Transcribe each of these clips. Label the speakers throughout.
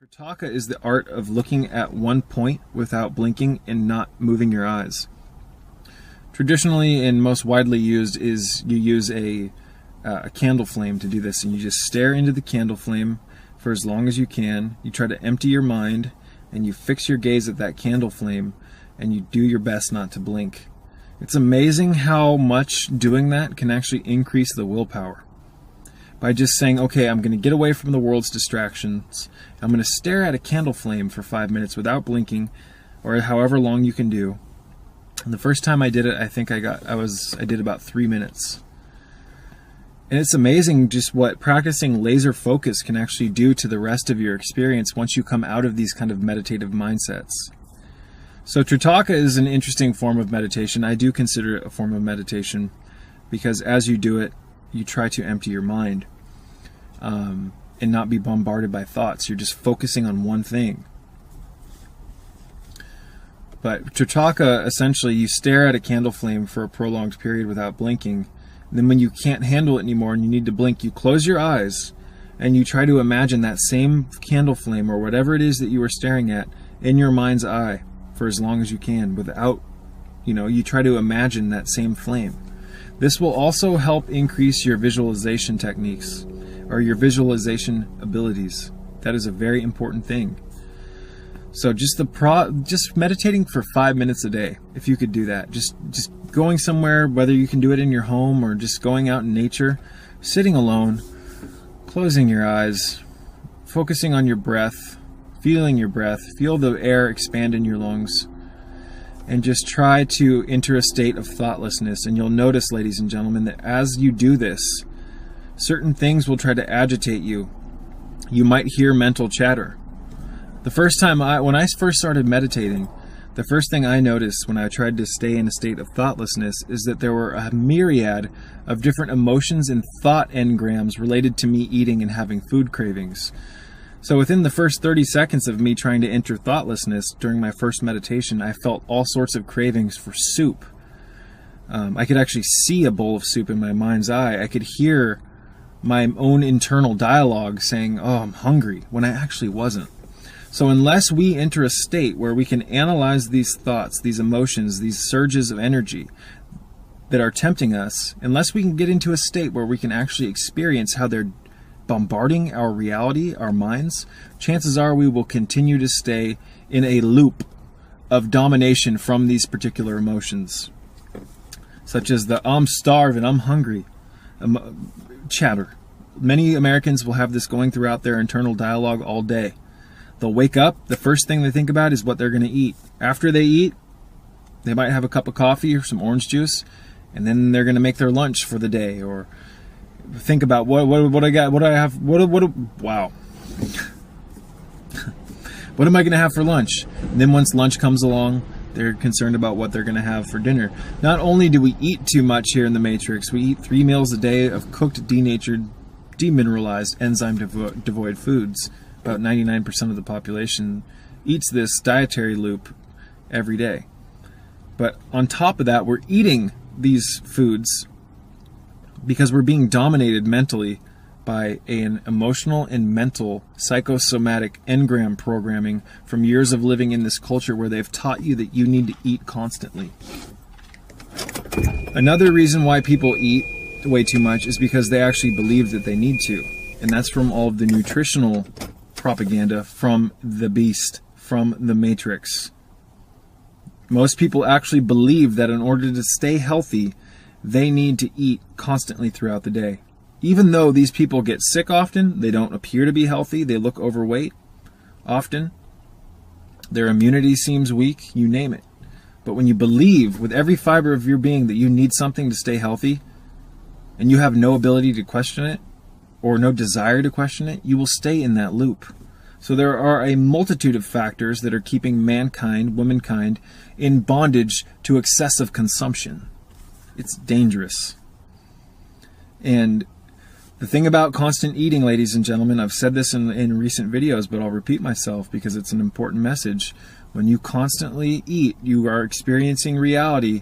Speaker 1: Trataka is the art of looking at one point without blinking and not moving your eyes. Traditionally and most widely used is you use a candle flame to do this, and you just stare into the candle flame for as long as you can. You try to empty your mind and you fix your gaze at that candle flame and you do your best not to blink. It's amazing how much doing that can actually increase the willpower. By just saying, okay, I'm going to get away from the world's distractions. I'm going to stare at a candle flame for 5 minutes without blinking, or however long you can do. And the first time I did it, I think I did about 3 minutes. And it's amazing just what practicing laser focus can actually do to the rest of your experience once you come out of these kind of meditative mindsets. So Trataka is an interesting form of meditation. I do consider it a form of meditation because as you do it, you try to empty your mind and not be bombarded by thoughts. You're just focusing on one thing. But Trataka, essentially, you stare at a candle flame for a prolonged period without blinking. And then when you can't handle it anymore and you need to blink, you close your eyes and you try to imagine that same candle flame or whatever it is that you were staring at in your mind's eye for as long as you can without, you try to imagine that same flame. This will also help increase your visualization techniques or your visualization abilities. That is a very important thing. So just meditating for 5 minutes a day, if you could do that. Just going somewhere, whether you can do it in your home or just going out in nature, sitting alone, closing your eyes, focusing on your breath, feeling your breath, feel the air expand in your lungs. And just try to enter a state of thoughtlessness. And you'll notice, ladies and gentlemen, that as you do this, certain things will try to agitate you. You might hear mental chatter. The first time when I first started meditating, the first thing I noticed when I tried to stay in a state of thoughtlessness is that there were a myriad of different emotions and thought engrams related to me eating and having food cravings. So within the first 30 seconds of me trying to enter thoughtlessness during my first meditation, I felt all sorts of cravings for soup. I could actually see a bowl of soup in my mind's eye. I could hear my own internal dialogue saying, "Oh, I'm hungry," when I actually wasn't. So unless we enter a state where we can analyze these thoughts, these emotions, these surges of energy that are tempting us, unless we can get into a state where we can actually experience how they're bombarding our reality, our minds, chances are we will continue to stay in a loop of domination from these particular emotions, such as the "I'm starving, I'm hungry" chatter. Many Americans will have this going throughout their internal dialogue all day. They'll wake up, the first thing they think about is what they're going to eat. After they eat, they might have a cup of coffee or some orange juice, and then they're going to make their lunch for the day, or think about wow. What am I going to have for lunch? And then once lunch comes along, they're concerned about what they're going to have for dinner. Not only do we eat too much here in the Matrix, we eat 3 meals a day of cooked, denatured, demineralized, enzyme-devoid foods. About 99% of the population eats this dietary loop every day. But on top of that, we're eating these foods because we're being dominated mentally by an emotional and mental psychosomatic engram programming from years of living in this culture where they've taught you that you need to eat constantly. Another reason why people eat way too much is because they actually believe that they need to. And that's from all of the nutritional propaganda from the beast, from the Matrix. Most people actually believe that in order to stay healthy, they need to eat constantly throughout the day. Even though these people get sick often, they don't appear to be healthy, they look overweight often, their immunity seems weak, you name it. But when you believe with every fiber of your being that you need something to stay healthy, and you have no ability to question it, or no desire to question it, you will stay in that loop. So there are a multitude of factors that are keeping mankind, womankind, in bondage to excessive consumption. It's dangerous. And the thing about constant eating, ladies and gentlemen, I've said this in recent videos, but I'll repeat myself because it's an important message. When you constantly eat, you are experiencing reality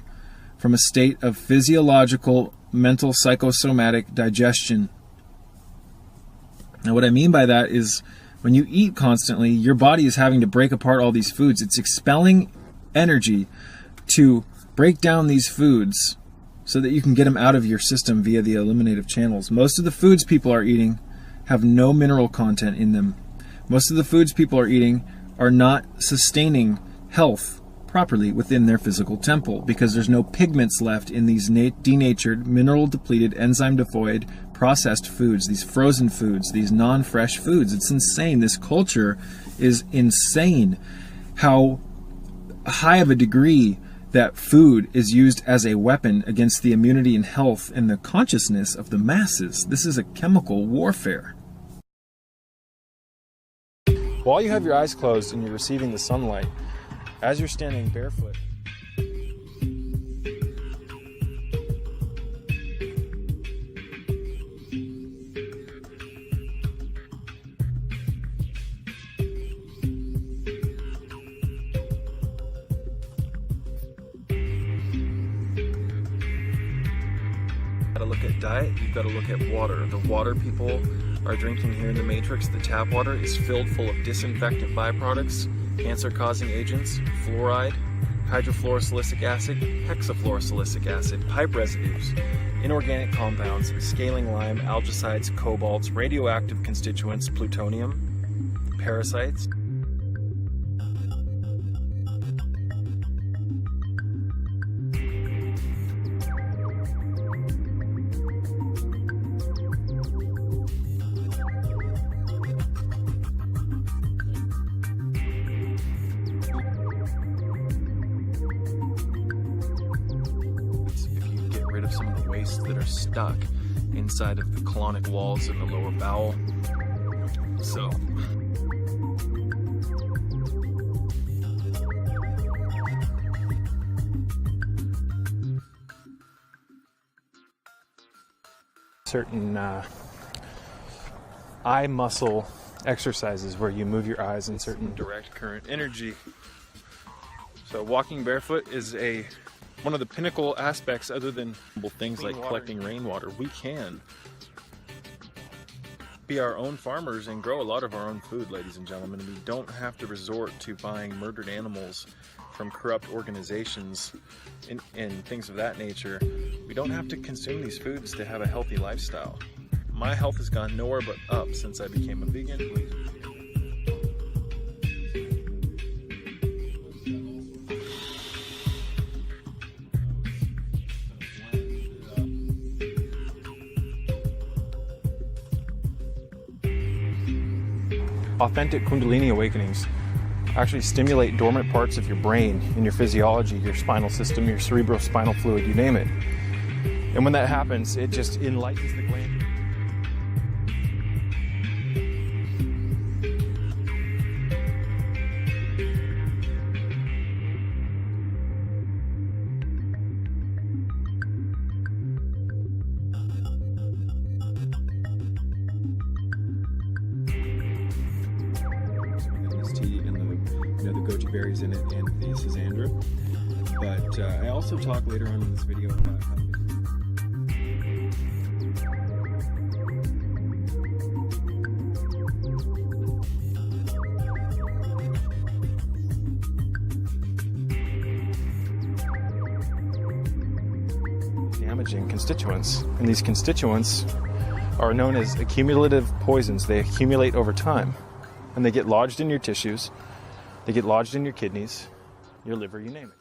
Speaker 1: from a state of physiological, mental, psychosomatic digestion. Now what I mean by that is When you eat constantly, your body is having to break apart all these foods. It's expelling energy to break down these foods so that you can get them out of your system via the eliminative channels. Most of the foods people are eating have no mineral content in them. Most of the foods people are eating are not sustaining health properly within their physical temple because there's no pigments left in these denatured, mineral-depleted, enzyme-devoid, processed foods, these frozen foods, these non-fresh foods. It's insane. This culture is insane. How high of a degree that food is used as a weapon against the immunity and health and the consciousness of the masses. This is a chemical warfare. While you have your eyes closed and you're receiving the sunlight, as you're standing barefoot, got to look at diet, you've got to look at water. The water people are drinking here in the Matrix, the tap water, is filled full of disinfectant byproducts, cancer-causing agents, fluoride, hydrofluorosilicic acid, hexafluorosilicic acid, pipe residues, inorganic compounds, scaling lime, algicides, cobalts, radioactive constituents, plutonium, parasites. Of some of the wastes that are stuck inside of the colonic walls in the lower bowel. So certain eye muscle exercises where you move your eyes in certain direct current energy. So walking barefoot is one of the pinnacle aspects, other than things like collecting rainwater. We can be our own farmers and grow a lot of our own food, ladies and gentlemen. We don't have to resort to buying murdered animals from corrupt organizations and things of that nature. We don't have to consume these foods to have a healthy lifestyle. My health has gone nowhere but up since I became a vegan. Authentic Kundalini awakenings actually stimulate dormant parts of your brain and your physiology, your spinal system, your cerebrospinal fluid, you name it. And when that happens, it just enlightens the gland. The goji berries in it and the Schisandra. But I also talk later on in this video about how damaging constituents, and these constituents are known as accumulative poisons. They accumulate over time and they get lodged in your tissues. They get lodged in your kidneys, your liver, you name it.